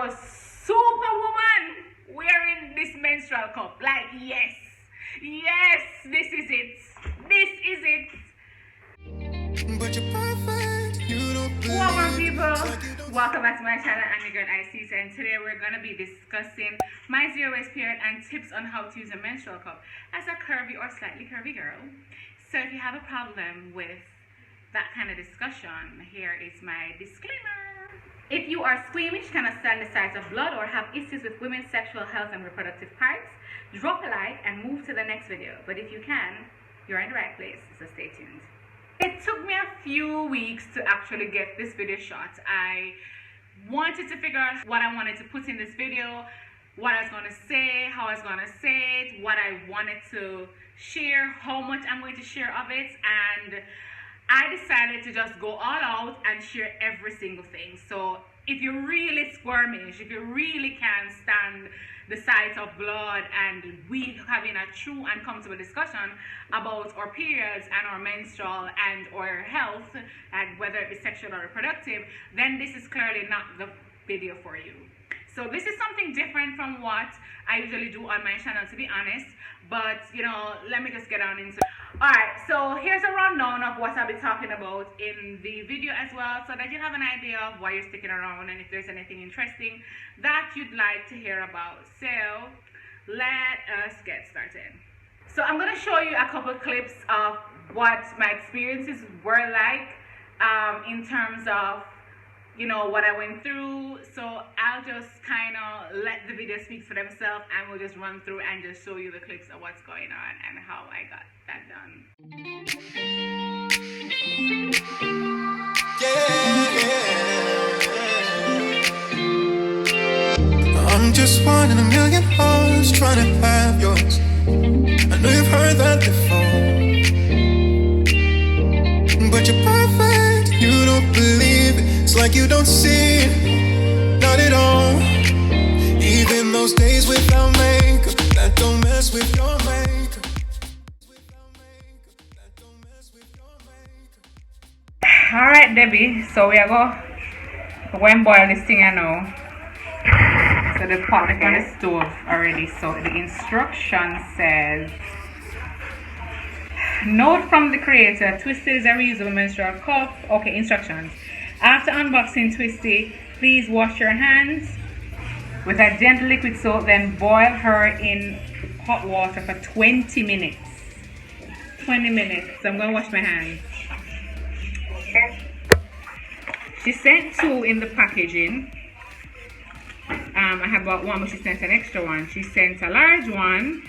a superwoman wearing this menstrual cup. Like, yes, this is it. But you're perfect. You don't believe. Welcome, people. Welcome back to my channel. I'm your girl eye-see-tah, and today we're going to be discussing my zero waste period and tips on how to use a menstrual cup as a curvy or slightly curvy girl. So if you have a problem with that kind of discussion, here is my disclaimer. If you are squeamish, cannot stand the sight of blood, or have issues with women's sexual health and reproductive parts, drop a like and move to the next video. But if you can, you're in the right place, so stay tuned. It took me a few weeks to actually get this video shot. I wanted to figure out what I wanted to put in this video, what I was going to say, how I was going to say it, what I wanted to share, how much I'm going to share of it, and I decided to just go all out and share every single thing. So if you're really squirmish, if you really can't stand the sight of blood, and we having a true and comfortable discussion about our periods and our menstrual and our health, and whether it be sexual or reproductive, then this is clearly not the video for you. So this is something different from what I usually do on my channel, to be honest. But, you know, let me just get on into it. Alright, so here's a rundown of what I'll be talking about in the video as well, so that you have an idea of why you're sticking around and if there's anything interesting that you'd like to hear about. So let us get started. So I'm going to show you a couple clips of what my experiences were like in terms of, you know, what I went through. So I'll just kind of let the video speak for themselves, and we'll just run through and just show you the clips of what's going on and how I got that done. Yeah. I'm just one in a million hearts trying to have yours. I know you've heard that before, but you're perfect. You don't believe it. It's like you don't see it, not at all. Even those days without makeup, that don't mess with your makeup. Alright, Debbie, so we are going to boil this thing, I know. So the pot is on the stove already. So the instruction says, note from the creator, Twisted is a reusable menstrual cup. Okay, instructions. After unboxing Twisty, please wash your hands with a gentle liquid soap, then boil her in hot water for 20 minutes. 20 minutes. So I'm going to wash my hands. She sent 2 in the packaging. I have bought 1, but she sent an extra one. She sent a large one.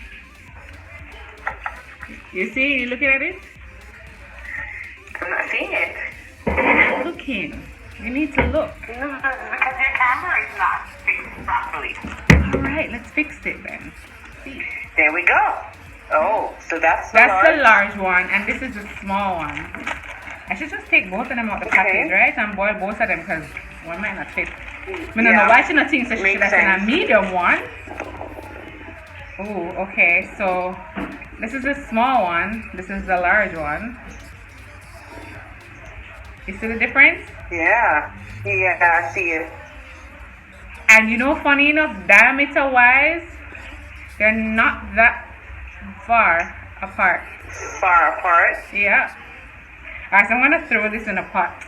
You see? You looking at it? I'm not seeing it. Looking. You need to look. Because your camera is not fixed properly. Alright, let's fix it then. See. There we go. Oh, so that's the large one, and this is the small one. I should just take both of them out the package, right? And boil both of them, because one might not fit. I don't know why she not think so she should have sent a medium one. Oh, okay. So this is the small one. This is the large one. You see the difference? Yeah, I see it. And you know, funny enough, diameter wise, they're not that far apart. Far apart? Yeah. Alright, so I'm gonna throw this in a pot.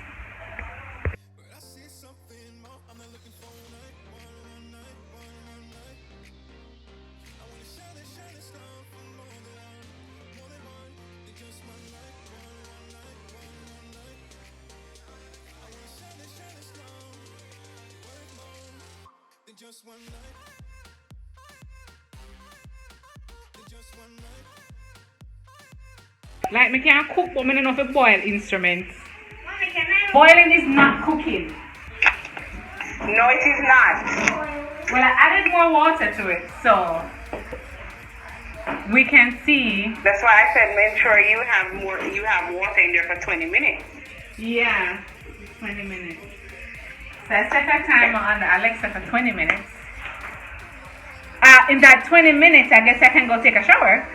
Just one night. Just one night. Like, me can't cook, but I don't know if I boil instruments. Boiling is not cooking. No, it is not. Well, I added more water to it, so we can see. That's why I said make sure you have water in there for 20 minutes. Yeah, 20 minutes. So I set a timer on the Alexa for 20 minutes. In that 20 minutes, I guess I can go take a shower.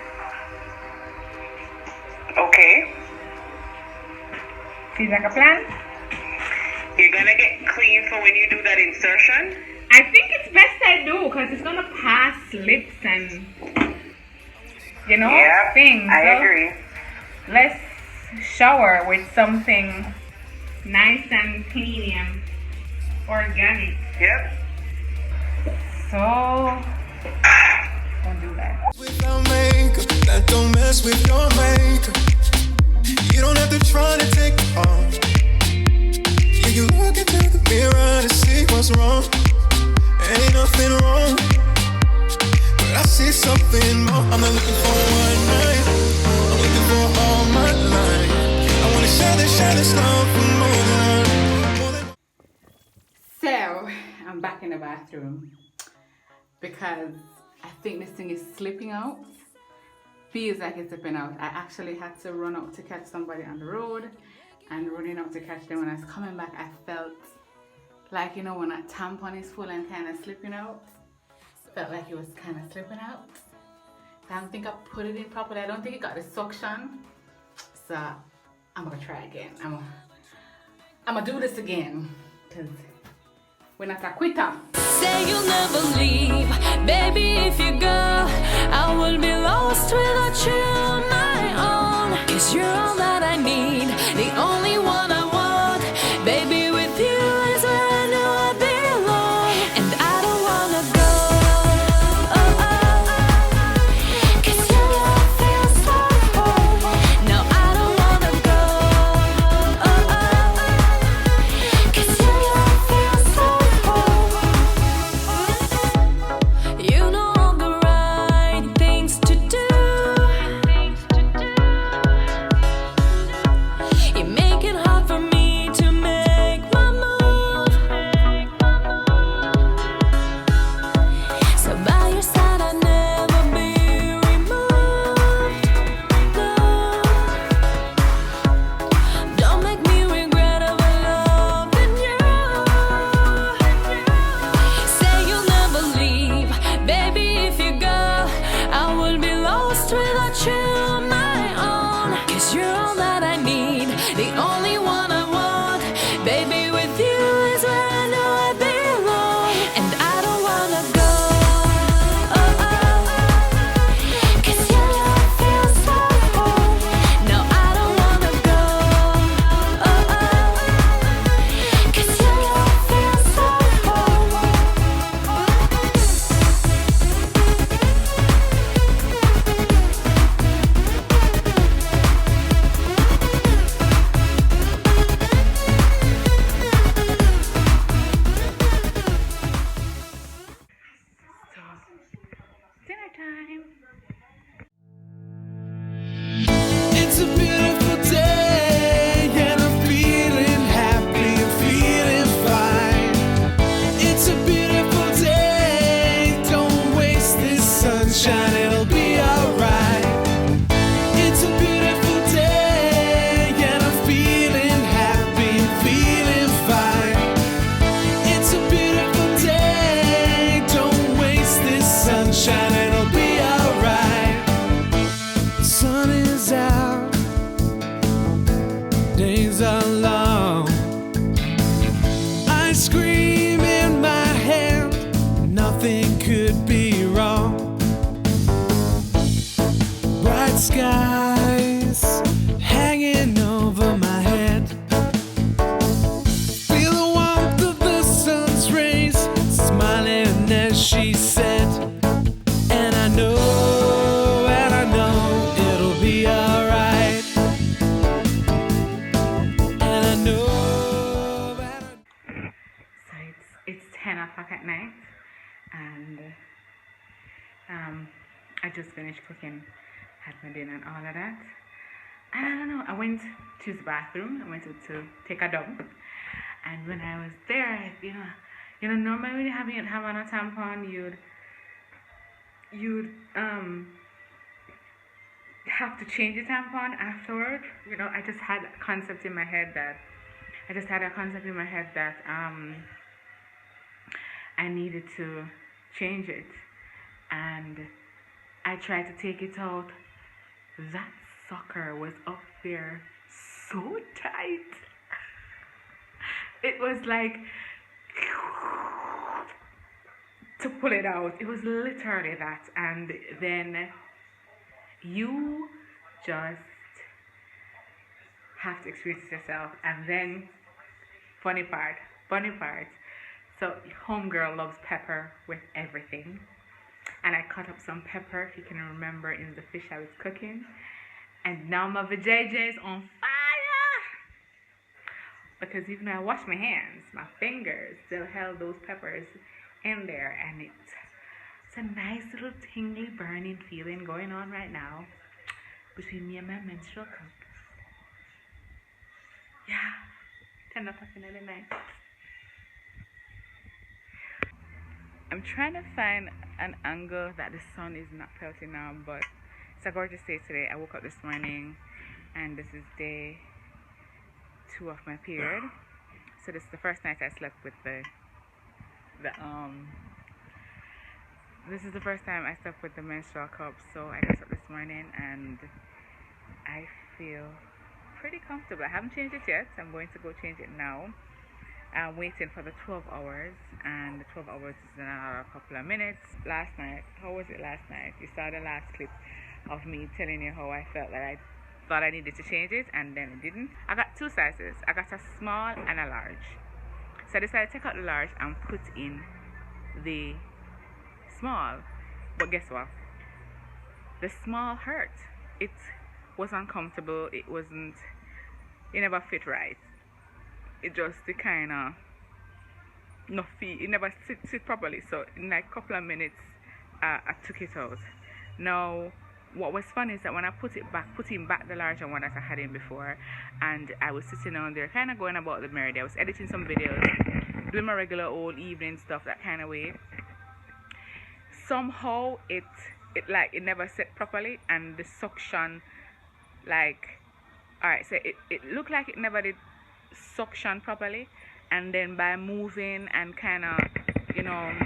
Okay. Seems like a plan. You're gonna get clean for when you do that insertion? I think it's best I do because it's gonna pass slips and Yep, things. I So agree. let's shower with something nice and clean and organic. Yep. So don't do that. Without makeup, that don't mess with your makeup. You don't have to try to take it off. Yeah, you look into the mirror to see what's wrong. Ain't nothing wrong, but I see something more. I'm not looking for one night, I'm looking for all my life. I wanna share this love for more than So I'm back in the bathroom because I think this thing is slipping out. Feels like it's slipping out. I actually had to run out to catch somebody on the road, and running out to catch them, when I was coming back I felt like, when a tampon is full and kind of slipping out, felt like it was kind of slipping out. I don't think I put it in properly. I don't think it got the suction, so I'm gonna try again. I'm gonna do this again because we're not a quitter. Say you'll never leave, baby. If you go, I will be lost without you on my own. 'Cause you're all that I need, the only one I want. Baby, with you is where I know I belong. And I don't wanna go, 'cause your love feels like home. No, I don't wanna go, 'cause your love feels like home. You know all the right things to do. You make it hard for me to make my move. So by your side I'll never be removed. No, don't make me regret ever loving you. Say you'll never leave, baby. If you go, I will be lost without you on my own. 'Cause you're all that I need, the only one I want. Baby, with you is where I know I belong. And I don't wanna go, 'cause your love feels like home. No, I don't wanna go, 'cause your love feels like home. Dinner time. It's a beautiful day, and I'm feeling happy and feeling fine. It's a beautiful day, don't waste this sunshine, it'll be alright. It's a beautiful day, and I'm feeling happy and feeling fine. It's a beautiful day, don't waste this sunshine, it'll be alright. Sun is out, days are long. Ice cream in my hand, nothing could be wrong. Bright skies hanging over my head. Feel the warmth of the sun's rays, smiling as she said. And I know it'll be alright. And I know So it's 10 o'clock at night, and I just finished cooking, had my dinner and all of that. And I don't know, I went to the bathroom. I went to take a dump, and when I was there, normally when you have on a tampon, you'd have to change the tampon afterward. I just had a concept in my head that I needed to change it, and I tried to take it out. That sucker was up there so tight. It was like to pull it out. It was literally that. And then you just have to experience it yourself. And then funny part, so homegirl loves pepper with everything, and I cut up some pepper, if you can remember, in the fish I was cooking, and now my vajayjay is on fire, because even though I wash my hands, my fingers still held those peppers in there, and it's a nice little tingly burning feeling going on right now between me and my menstrual cup. Yeah, 10 o'clock in the night. I'm trying to find an angle that the sun is not pelting now, but it's a gorgeous day today. I woke up this morning and this is day 2 of my period. So this is the first night I slept with this is the first time I slept with the menstrual cup. So I got up this morning and I feel pretty comfortable. I haven't changed it yet. I'm going to go change it now. I'm waiting for the 12 hours, and the 12 hours is in another couple of minutes. Last night, how was it last night? You saw the last clip of me telling you how I felt that I thought I needed to change it, and then it didn't. I got 2 sizes. I got a small and a large. So I decided to take out the large and put in the small. But guess what? The small hurt. It was uncomfortable. It never fit right. It just kind of it never sit properly. So in like a couple of minutes I took it out. Now what was fun is that when I putting back the larger one that I had in before, and I was sitting on there kind of going about the merry day. I was editing some videos, doing my regular old evening stuff, that kind of way. Somehow it never set properly, and the suction, like, alright, so it looked like it never did suction properly, and then by moving and kind of,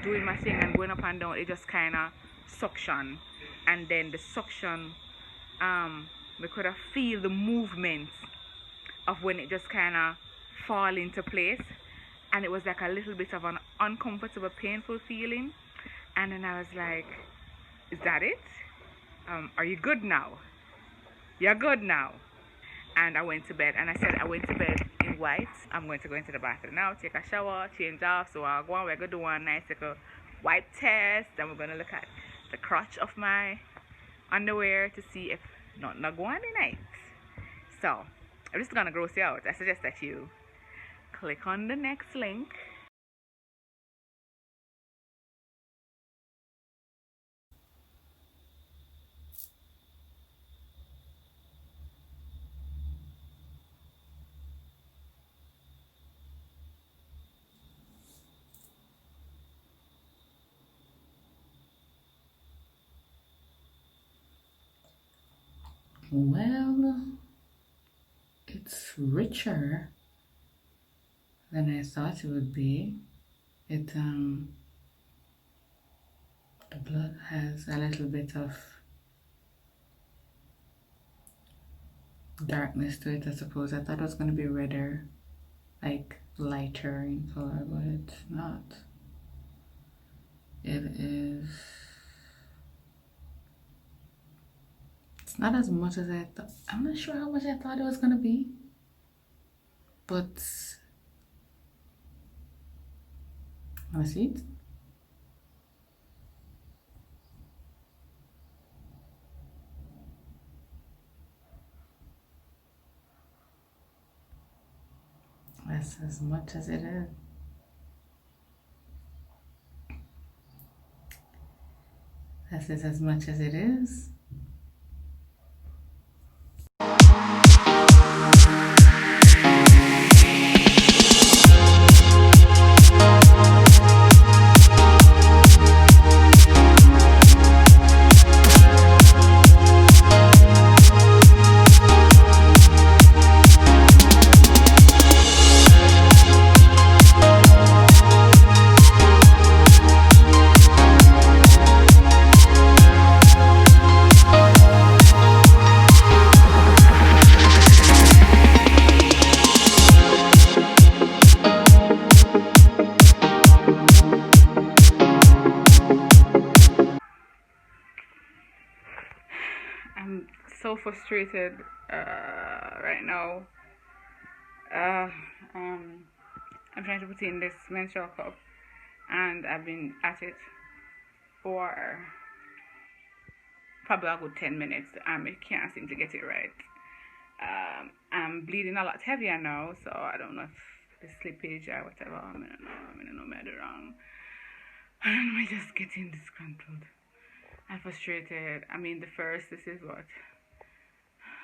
doing my thing and going up and down, it just kind of suction, and then the suction, we could have feel the movement of when it just kind of fall into place, and it was like a little bit of an uncomfortable, painful feeling. And then I was like, is that it? Are you good now? You're good now. And I went to bed, and I said I went to bed in white. I'm going to go into the bathroom now, take a shower, change off. So I'll go on, we're going to do one nice little wipe test. Then we're going to look at the crotch of my underwear to see if nothing go on the night. So I'm just going to gross you out. I suggest that you click on the next link. Well, it's richer than I thought it would be. The blood has a little bit of darkness to it, I suppose. I thought it was going to be redder, like lighter in color, but it's not. It's not as much as I thought. I'm not sure how much I thought it was going to be, but wanna see it? That's as much as it is. That's as much as it is. so frustrated right now. I'm trying to put in this menstrual cup, and I've been at it for probably a good 10 minutes. I can't seem to get it right. I'm bleeding a lot heavier now, so I don't know if the slippage or whatever. I don't know if I did wrong. And I'm just getting disgruntled. I'm frustrated. I mean, this is what?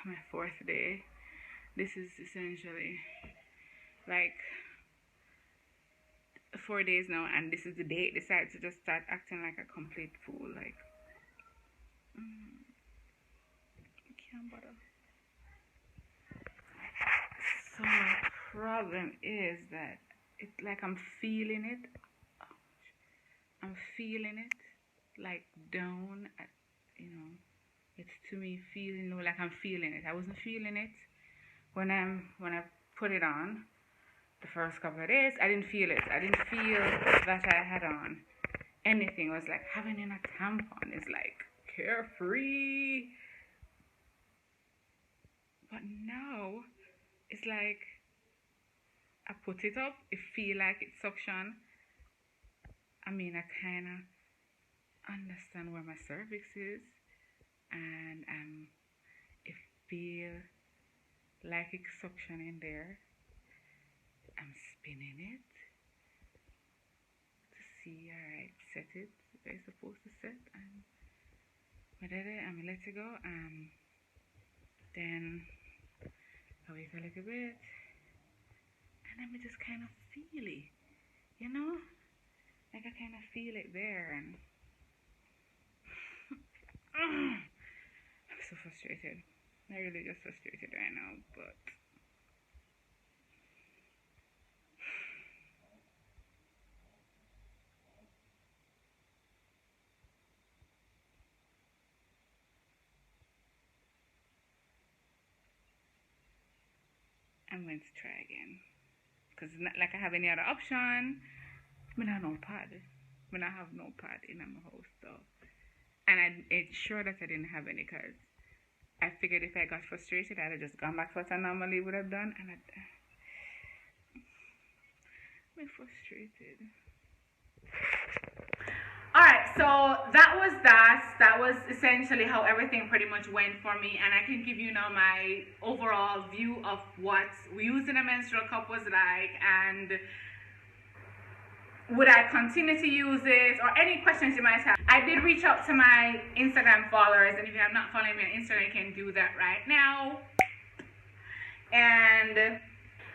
My 4th day. This is essentially like 4 days now, and this is the day it decided to just start acting like a complete fool. Like, I can't bother. So my problem is that it's like I'm feeling it. I'm feeling it like down at, it's to me feeling like I'm feeling it. I wasn't feeling it when I put it on the first couple of days. I didn't feel it. I didn't feel that I had on anything. It was like having in a tampon is like carefree. But now it's like I put it up, it feel like it's suction. I mean, I kind of understand where my cervix is, and it feel like it's suction in there. I'm spinning it to see, alright, set it where it's supposed to set, and I did it, and I let it go, and then I wait a little bit, and then I just kind of feel it, like I kind of feel it there, and I'm so frustrated. I'm really just frustrated right now, but I'm going to try again, because it's not like I have any other option. I don't have no pad. I have no pad in my house, though. And it's sure that I didn't have any, because I figured if I got frustrated, I'd have just gone back to what I normally would have done, and I'm frustrated. Alright, so that was that. That was essentially how everything pretty much went for me, and I can give you now my overall view of what using a menstrual cup was like, and would I continue to use it, or any questions you might have. I did reach out to my Instagram followers, and if you have not followed me on Instagram, you can do that right now. And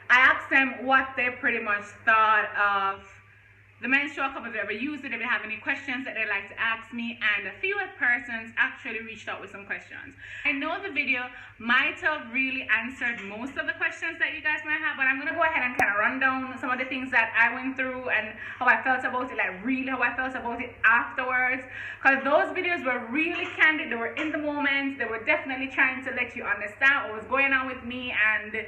I asked them what they pretty much thought of the menstrual cup, if they ever used it, if they have any questions that they'd like to ask me, and a few persons actually reached out with some questions. I know the video might have really answered most of the questions that you guys might have, but I'm going to go ahead and kind of run down some of the things that I went through and how I felt about it, like really how I felt about it afterwards, because those videos were really candid. They were in the moment. They were definitely trying to let you understand what was going on with me, and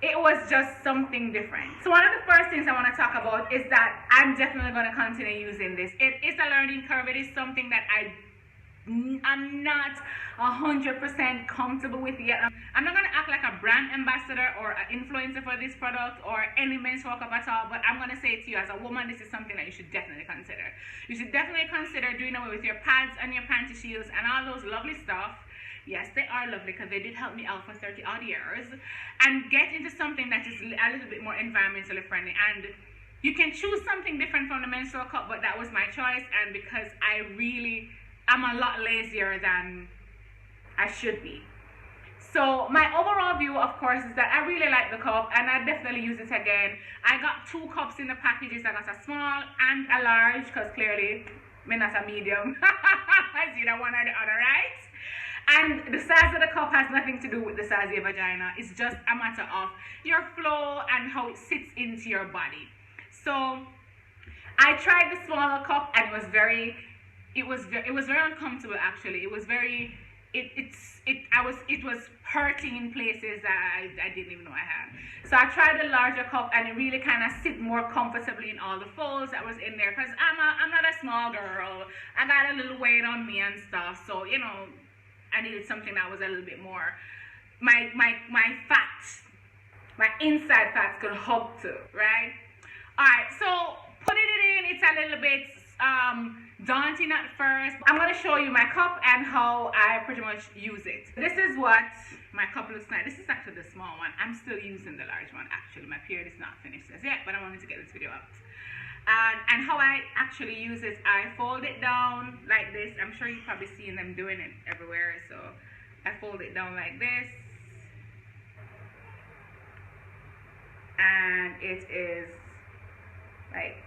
it was just something different. So one of the first things I want to talk about is that I'm definitely going to continue using this. It is a learning curve. It is something that I'm not 100% comfortable with yet. I'm not going to act like a brand ambassador or an influencer for this product or any menstrual cup at all, but I'm going to say to you, as a woman, this is something that you should definitely consider. You should definitely consider doing away with your pads and your panty shields and all those lovely stuff. Yes, they are lovely because they did help me out for 30 odd years, and get into something that is a little bit more environmentally friendly. And you can choose something different from the menstrual cup, but that was my choice, and because I'm a lot lazier than I should be. So my overall view, of course, is that I really like the cup, and I definitely use it again. I got 2 cups in the packages. I got a small and a large, because clearly I'm not a medium. It's either one or the other, right? And the size of the cup has nothing to do with the size of your vagina. It's just a matter of your flow and how it sits into your body. So I tried the smaller cup, and it was very uncomfortable actually. It was very it was hurting in places that I didn't even know I had. So I tried the larger cup, and it really kind of sit more comfortably in all the folds that was in there, because I'm not a small girl. I got a little weight on me and stuff, so I needed something that was a little bit more, my fats, my inside fats could hug to, right? All right, so putting it in, it's a little bit daunting at first. I'm going to show you my cup and how I pretty much use it. This is what my cup looks like. This is actually the small one. I'm still using the large one actually. My period is not finished as yet, but I wanted to get this video out. And how I actually use it, I fold it down like this. I'm sure you've probably seen them doing it everywhere. So I fold it down like this. And it is like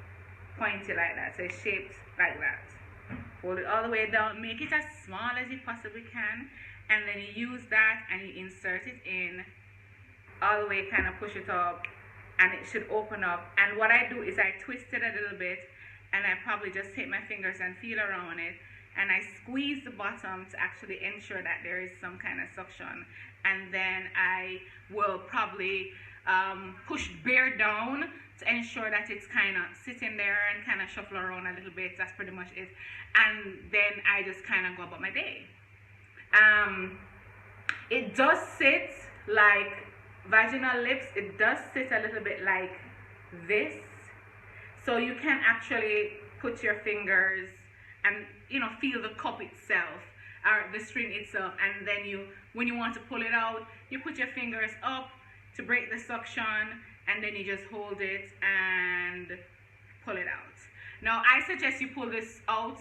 pointy like that. So it's shaped like that. Fold it all the way down. Make it as small as you possibly can. And then you use that and you insert it in all the way, kind of push it up. And it should open up. And what I do is I twist it a little bit, and I probably just take my fingers and feel around it, and I squeeze the bottom to actually ensure that there is some kind of suction. And then I will probably push bare down to ensure that it's kind of sitting there and kind of shuffle around a little bit. That's pretty much it. And then I just kind of go about my day. It does sit like vaginal lips. It does sit a little bit like this, so you can actually put your fingers and, you know, feel the cup itself or the string itself, and then you, when you want to pull it out, you put your fingers up to break the suction, and then you just hold it and pull it out. Now I suggest you pull this out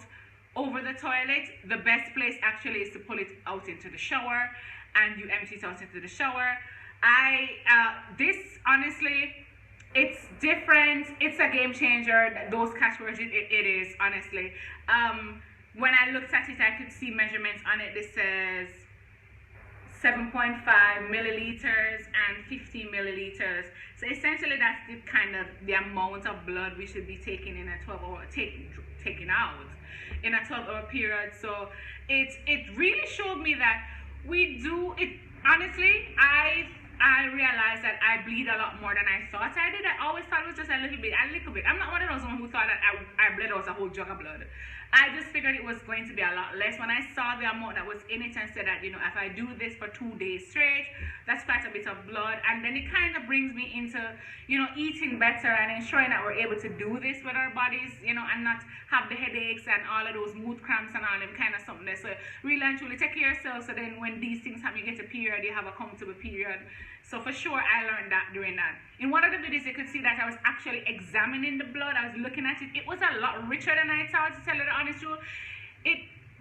over the toilet. The best place actually is to pull it out into the shower, and you empty it out into the shower. This honestly, it's different. It's a game changer. Those cash words, it is honestly. When I looked at it, I could see measurements on it. This says 7.5 milliliters and 50 milliliters. So essentially, that's the kind of the amount of blood we should be taking in a 12-hour taking out in a 12-hour period. So it really showed me that we do it. Honestly, I realized that I bleed a lot more than I thought I did. I always thought it was just a little bit. I'm not one of those ones who thought that I bled out a whole jug of blood. I just figured it was going to be a lot less. When I saw the amount that was in it and said that, you know, if I do this for 2 days straight, that's quite a bit of blood. And then it kind of brings me into, you know, eating better and ensuring that we're able to do this with our bodies, you know, and not have the headaches and all of those mood cramps and all them kind of something there. So really and truly take care of yourself, so then when these things happen, you get a period, you have a comfortable period. So for sure, I learned that during that. In one of the videos, you could see that I was actually examining the blood. I was looking at it. It was a lot richer than I thought, to tell you the honest truth.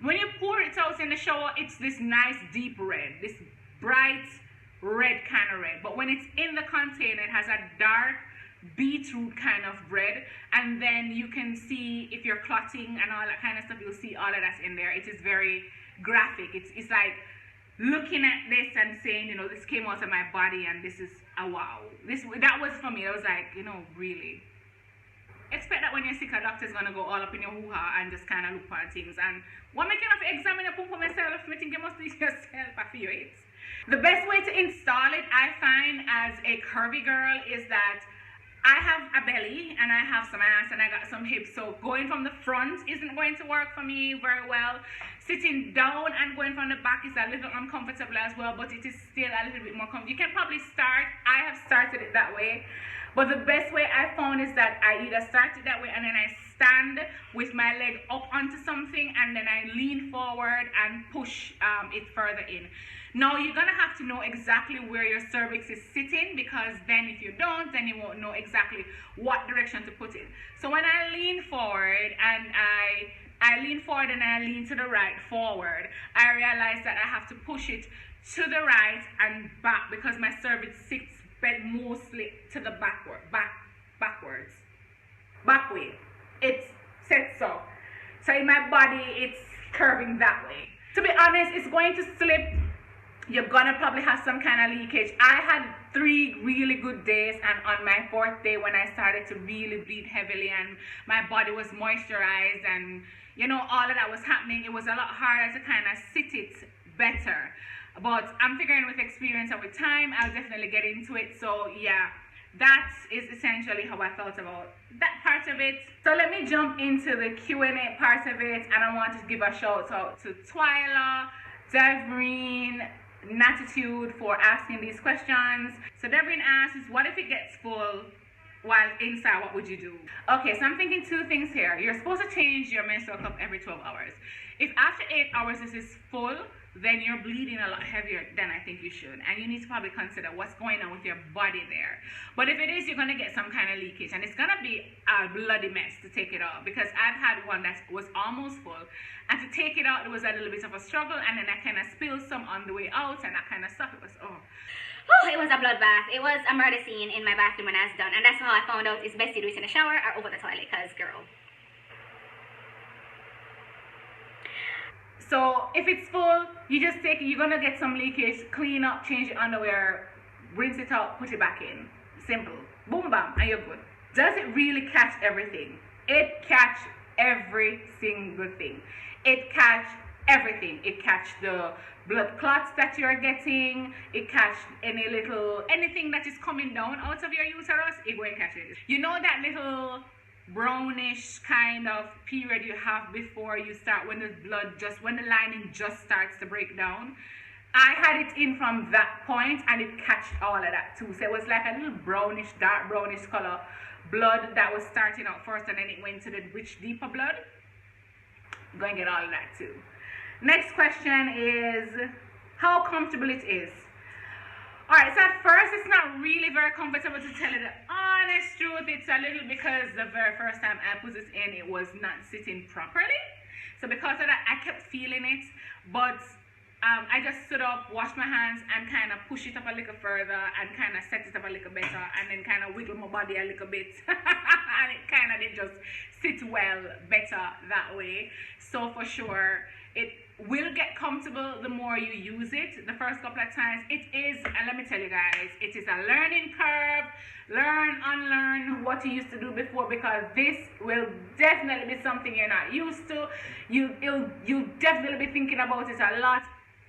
When you pour it out in the shower, it's this nice deep red, this bright red kind of red. But when it's in the container, it has a dark beetroot kind of red. And then you can see if you're clotting and all that kind of stuff, you'll see all of that's in there. It is very graphic. It's like looking at this and saying, you know, this came out of my body and this is a wow. That was for me. I was like, you know, really. Expect that when you're sick, a doctor's gonna go all up in your hoo-ha and just kind of look for things. And what making of examine your pump for myself, I think you must do it yourself. I feel it. The best way to install it, I find, as a curvy girl, is that I have a belly and I have some ass and I got some hips, so going from the front isn't going to work for me very well. Sitting down and going from the back is a little uncomfortable as well, but it is still a little bit more comfortable. You can probably start, I have started it that way, but the best way I found is that I either start it that way and then I stand with my leg up onto something and then I lean forward and push it further in. Now, you're going to have to know exactly where your cervix is sitting, because then if you don't, then you won't know exactly what direction to put it. So when I lean forward and I lean forward and I lean to the right forward, I realize that I have to push it to the right and back, because my cervix sits bent mostly to the backwards. Back way. It's set so. So in my body, it's curving that way. To be honest, it's going to slip. You're gonna probably have some kind of leakage. I had 3 really good days, and on my 4th day when I started to really bleed heavily and my body was moisturized and, you know, all of that was happening, it was a lot harder to kind of sit it better. But I'm figuring with experience and with time, I'll definitely get into it. So yeah, that is essentially how I felt about that part of it. So let me jump into the Q&A part of it, and I want to give a shout out to Twyla, Devreen Natitude for asking these questions. So Devreen asks, what if it gets full while inside? What would you do? Okay, so I'm thinking two things here. You're supposed to change your menstrual cup every 12 hours. If after 8 hours this is full, then you're bleeding a lot heavier than I think you should, and you need to probably consider what's going on with your body there. But if it is, you're going to get some kind of leakage, and it's going to be a bloody mess to take it off, because I've had one that was almost full, and to take it out, it was a little bit of a struggle, and then I kind of spilled some on the way out, and that kind of stuff. It was, Oh, it was a bloodbath. It was a murder scene in my bathroom when I was done, and that's how I found out it's best to do it in the shower or over the toilet, because, girl. So if it's full, you just take it, you're gonna get some leakage, clean up, change your underwear, rinse it out, put it back in. Simple. Boom bam, and you're good. Does it really catch everything? It catch every single thing. It catch everything. It catch the blood clots that you're getting. It catch anything that is coming down out of your uterus, it will catch it. You know that little brownish kind of period you have before you start, when the lining just starts to break down? I had it in from that point, and it catched all of that too. So it was like a little brownish, dark brownish color blood that was starting out first, and then it went to the rich, deeper blood. I'm going to get all of that too. Next question is how comfortable it is. Alright, so at first it's not really very comfortable, to tell you the honest truth. It's a little, because the very first time I put this in, it was not sitting properly. So because of that, I kept feeling it. But I just stood up, washed my hands, and kind of push it up a little further, and kind of set it up a little better, and then kind of wiggle my body a little bit. And it kind of did just sit well better that way. So for sure, it will get comfortable the more you use it. The first couple of times it is, and let me tell you guys, it is a learning curve. Learn, unlearn what you used to do before, because this will definitely be something you're not used to. You'll definitely be thinking about it a lot.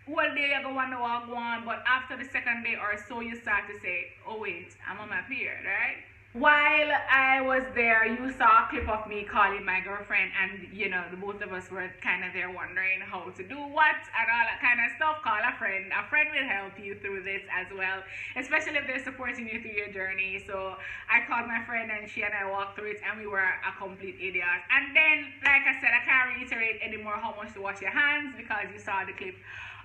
One day you go wonder what go on, but after the second day or so, you start to say, oh wait, I'm on my period, right? While I was there, you saw a clip of me calling my girlfriend, and you know, the both of us were kind of there wondering how to do what and all that kind of stuff. Call a friend. A friend will help you through this as well, especially if they're supporting you through your journey. So I called my friend, and she and I walked through it, and we were a complete idiot. And then, like I said, I can't reiterate anymore how much to wash your hands, because you saw the clip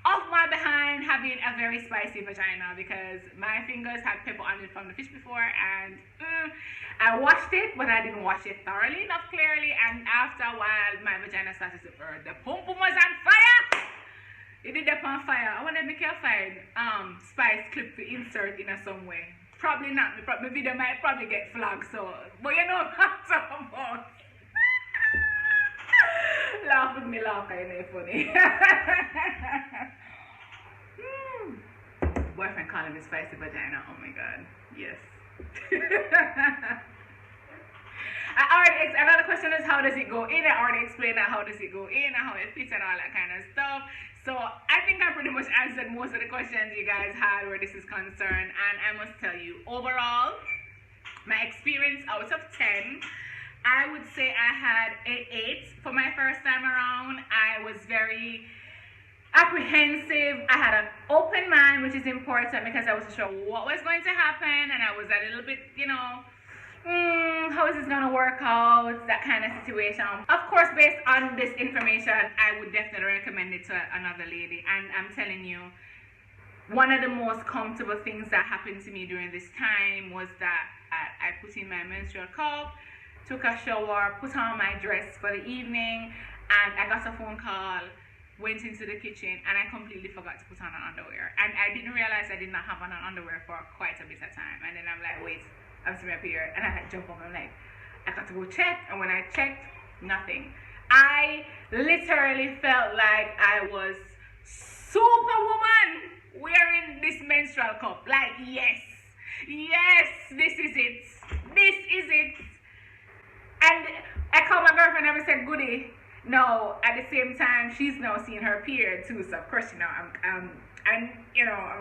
of my behind having a very spicy vagina, because my fingers had pepper on it from the fish before, and I washed it, but I didn't wash it thoroughly enough, clearly, and after a while my vagina started to burn. The pum pum was on fire. It did up on fire. I wonder if I can find spice clip to insert in some way. Probably not. My video might probably get flagged, so, but you know what I'm talking about. Laugh with me, laugh, kind of funny. Boyfriend calling me spicy vagina. Oh my god. Yes. Another question is, how does it go in? I already explained that, how does it go in and how it fits and all that kind of stuff. So I think I pretty much answered most of the questions you guys had where this is concerned. And I must tell you, overall, my experience out of 10, I would say I had an 8 for my first time around. I was very apprehensive. I had an open mind, which is important, because I wasn't sure what was going to happen, and I was a little bit, you know, how is this going to work out, that kind of situation. Of course, based on this information, I would definitely recommend it to another lady. And I'm telling you, one of the most comfortable things that happened to me during this time was that I put in my menstrual cup, took a shower, put on my dress for the evening, and I got a phone call, went into the kitchen, and I completely forgot to put on an underwear. And I didn't realize I did not have on an underwear for quite a bit of time. And then I'm like, wait, I'm seeing my period. And I jump up, I'm like, I got to go check. And when I checked, nothing. I literally felt like I was Superwoman wearing this menstrual cup. Like, yes, this is it. This is it. And I called my girlfriend and I said, goody. No, at the same time, she's now seeing her period too. So of course, you know, I'm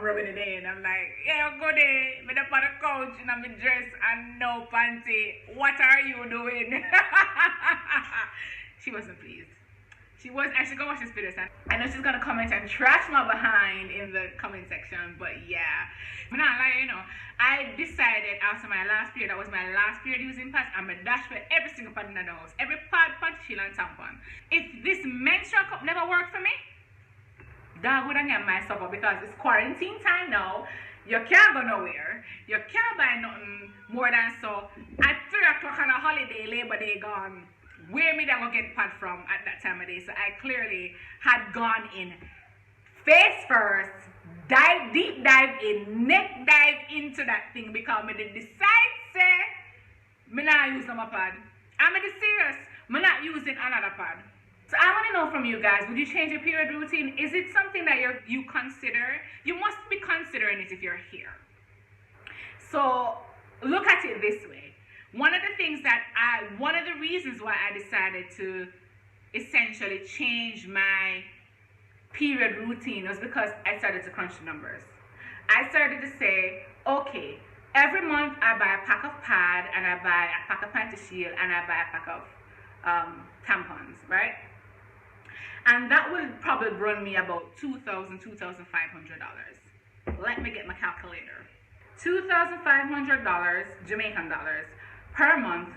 rubbing it in. I'm like, yeah, goody. I'm up on the couch in my dress and no panty. What are you doing? She wasn't pleased. She wasn't actually gonna watch this video, son. I know she's gonna comment and trash my behind in the comment section, but yeah. I'm not lying, you know. I decided after my last period, that was my last period using pads, I'm gonna dash for every single pad in the house. Every pad, panty, shield, and tampon. If this menstrual cup never worked for me, that would have get my supper because it's quarantine time now. You can't go nowhere. You can't buy nothing more than so. At 3 o'clock on a holiday, Labor Day gone. Where me that go get pad from at that time of day? So I clearly had gone in face first, deep dive in, neck dive into that thing because me did decide say me not use my pad. I'm serious. Me not using another pad. So I want to know from you guys, would you change your period routine? Is it something that you consider? You must be considering it if you're here. So look at it this way. One of the reasons why I decided to essentially change my period routine was because I started to crunch the numbers. I started to say, okay, every month I buy a pack of pad and I buy a pack of panty shield and I buy a pack of tampons, right? And that will probably run me about $2,000, $2,500. Let me get my calculator. $2,500 Jamaican dollars per month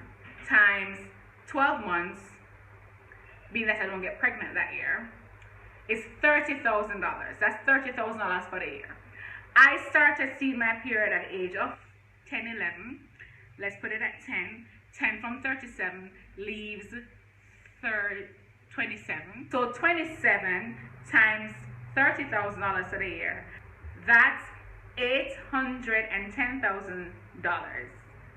times 12 months, being that I don't get pregnant that year, is $30,000. That's $30,000 for the year. I started seeing my period at the age of 10, 11. Let's put it at 10. 10 from 37 leaves 27. So 27 times $30,000 for the year. That's $810,000.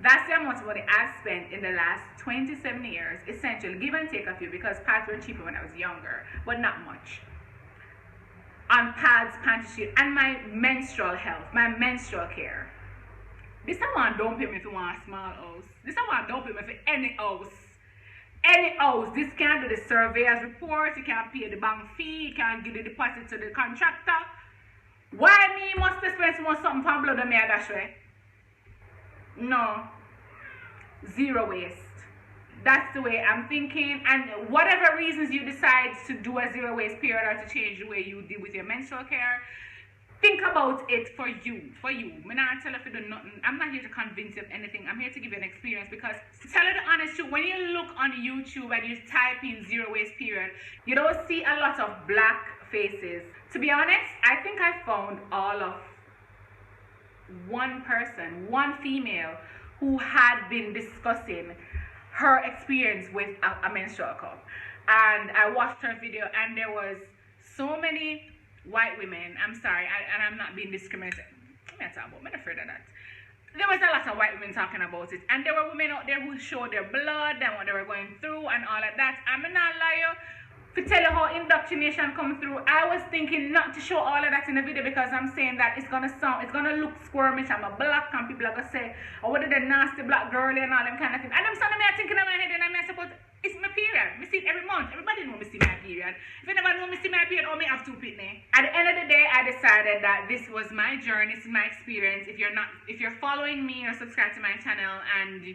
That's the amount of money I've spent in the last 27 years, essentially, give and take a few, because pads were cheaper when I was younger, but not much. On pads, panty shield, and my menstrual health, my menstrual care. This one don't pay me if you want a small house. This one don't pay me for any house. Any house. This can't do the surveyor's report, you can't pay the bank fee, you can't give the deposit to the contractor. Why me must spend more something for blood on me that way? No. Zero waste. That's the way I'm thinking. And whatever reasons you decide to do a zero waste period or to change the way you deal with your menstrual care, think about it for you. For you. I'm not telling you to do nothing. I'm not here to convince you of anything. I'm here to give you an experience, because to tell you the honest truth, when you look on YouTube and you type in zero waste period, you don't see a lot of black faces. To be honest, I think I found all of one person, one female, who had been discussing her experience with a menstrual cup. And I watched her video, and there was so many white women. I'm sorry, and I'm not being discriminated. I'm not afraid of that. There was a lot of white women talking about it, and there were women out there who showed their blood and what they were going through and all of that. I'm not lying. To tell you how indoctrination comes through, I was thinking not to show all of that in the video, because I'm saying that it's gonna look squirmish. I'm a black, and people are gonna say, oh, what are the nasty black girly and all them kind of things. And I'm suddenly thinking in my head, and I'm supposed, it's my period. I see it every month. Everybody know me see my period. If you never know me see my period, oh, me have two pitney. At the end of the day, I decided that this was my journey, this is my experience. If you're following me or subscribed to my channel, and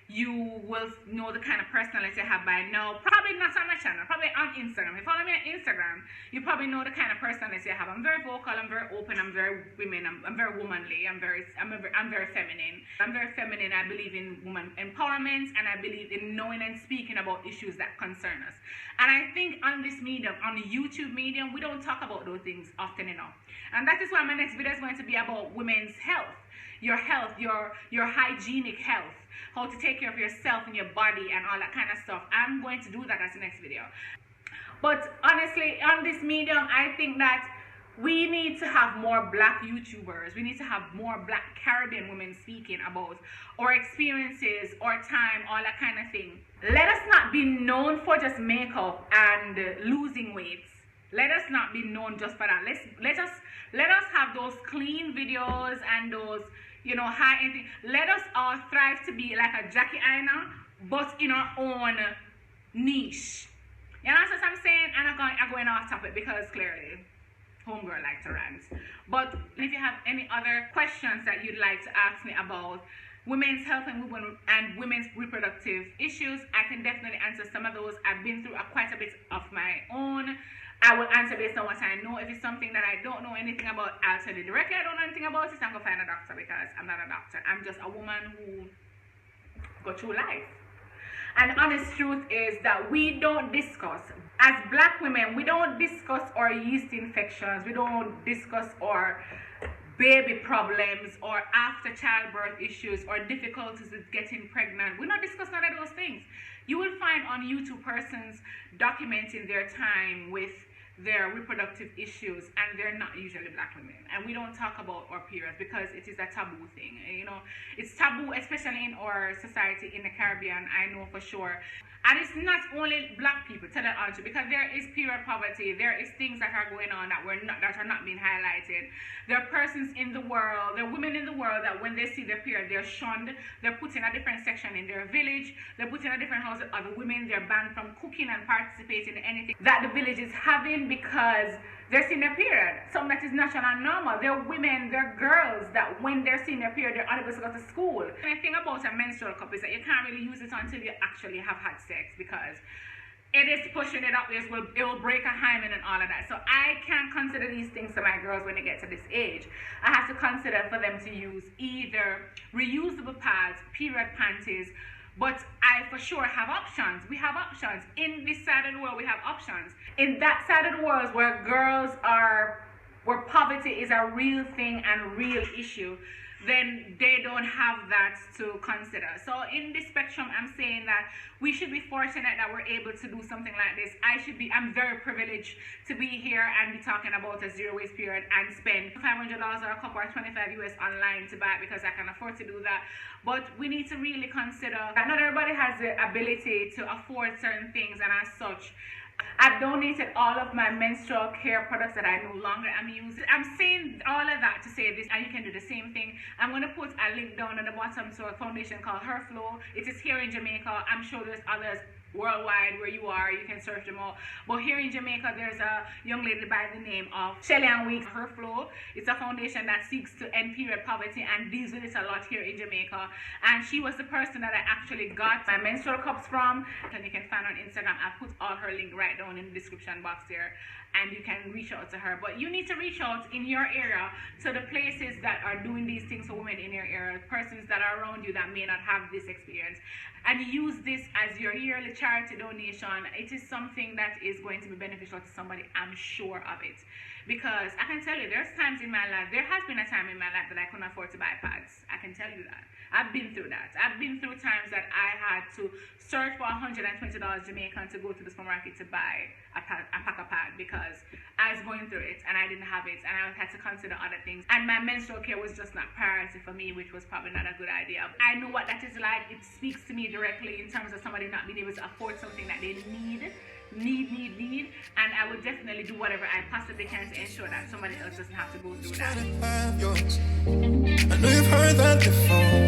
you will know the kind of personality I have by now. Probably not on my channel, probably on Instagram. If you follow me on Instagram, you probably know the kind of personality I have. I'm very vocal, I'm very open, I'm very I'm very womanly, I'm very feminine. I'm very feminine. I believe in woman empowerment, and I believe in knowing and speaking about issues that concern us. And I think on this medium, on the YouTube medium, we don't talk about those things often enough. And that is why my next video is going to be about women's health, your hygienic health, how to take care of yourself and your body and all that kind of stuff. I'm going to do that as the next video. But honestly, on this medium, I think that we need to have more black YouTubers. We need to have more black Caribbean women speaking about our experiences, our time, all that kind of thing. Let us not be known for just makeup and losing weight. Let us not be known just for that. Let us have those clean videos and those, high anything. Let us all thrive to be like a Jackie Aina, but in our own niche. You know what I'm saying? And I'm going off topic because clearly homegirl like to rant. But if you have any other questions that you'd like to ask me about women's health and women's reproductive issues, I can definitely answer some of those. I've been through quite a bit of my own I will answer based on what I know. If it's something that I don't know anything about, I'll tell you directly I don't know anything about it. I'm going to find a doctor because I'm not a doctor. I'm just a woman who go through life. And the honest truth is that we don't discuss, as black women, we don't discuss our yeast infections. We don't discuss our baby problems or after childbirth issues or difficulties with getting pregnant. We don't discuss none of those things. You will find on YouTube persons documenting their time with their reproductive issues, and they're not usually black women. And we don't talk about our periods because it is a taboo thing. You know, it's taboo, especially in our society in the Caribbean, I know for sure. And it's not only black people, tell it on to, because there is period poverty, there is things that are going on that are not being highlighted. There are persons in the world, there are women in the world that when they see their period, they're shunned, they're put in a different section in their village, they're put in a different house with other women, they're banned from cooking and participating in anything that the village is having because they're seeing their period, something that is natural and normal. There are women, there are girls that when they're seeing their period, they're unable to go to school. And the thing about a menstrual cup is that you can't really use it until you actually have had sex because it is pushing it up, it will break a hymen and all of that. So I can't consider these things to my girls when they get to this age. I have to consider for them to use either reusable pads, period panties, but I for sure have options. We have options. In this side of the world, we have options. In that side of the world where where poverty is a real thing and real issue, then they don't have that to consider. So in this spectrum, I'm saying that we should be fortunate that we're able to do something like this. I'm very privileged to be here and be talking about a zero waste period and spend $500 or a cup or 25 US online to buy it because I can afford to do that. But we need to really consider that not everybody has the ability to afford certain things, and as such, I've donated all of my menstrual care products that I no longer am using. I'm saying all of that to say this, and you can do the same thing. I'm going to put a link down on the bottom to a foundation called HERFLOW. It is here in Jamaica. I'm sure there's others worldwide where you are. You can search them all. But here in Jamaica, there's a young lady by the name of Shelly and Weeks HERFLOW. It's a foundation that seeks to end period poverty and deals with it a lot here in Jamaica. And she was the person that I actually got my menstrual cups from. And you can find her on Instagram. I put all her link right down in the description box there, and you can reach out to her. But you need to reach out in your area to the places that are doing these things for women in your area, persons that are around you that may not have this experience, and use this as your yearly charity donation. It is something that is going to be beneficial to somebody, I'm sure of it. Because I can tell you, there's times in my life, there has been a time in my life that I couldn't afford to buy pads. I can tell you that. I've been through that. I've been through times that I had to search for $120 Jamaican to go to the supermarket to buy a pack of pad because I was going through it and I didn't have it, and I had to consider other things. And my menstrual care was just not priority for me, which was probably not a good idea. I know what that is like. It speaks to me directly in terms of somebody not being able to afford something that they need, and I would definitely do whatever I possibly can to ensure that somebody else doesn't have to go through that. I know you've heard that before.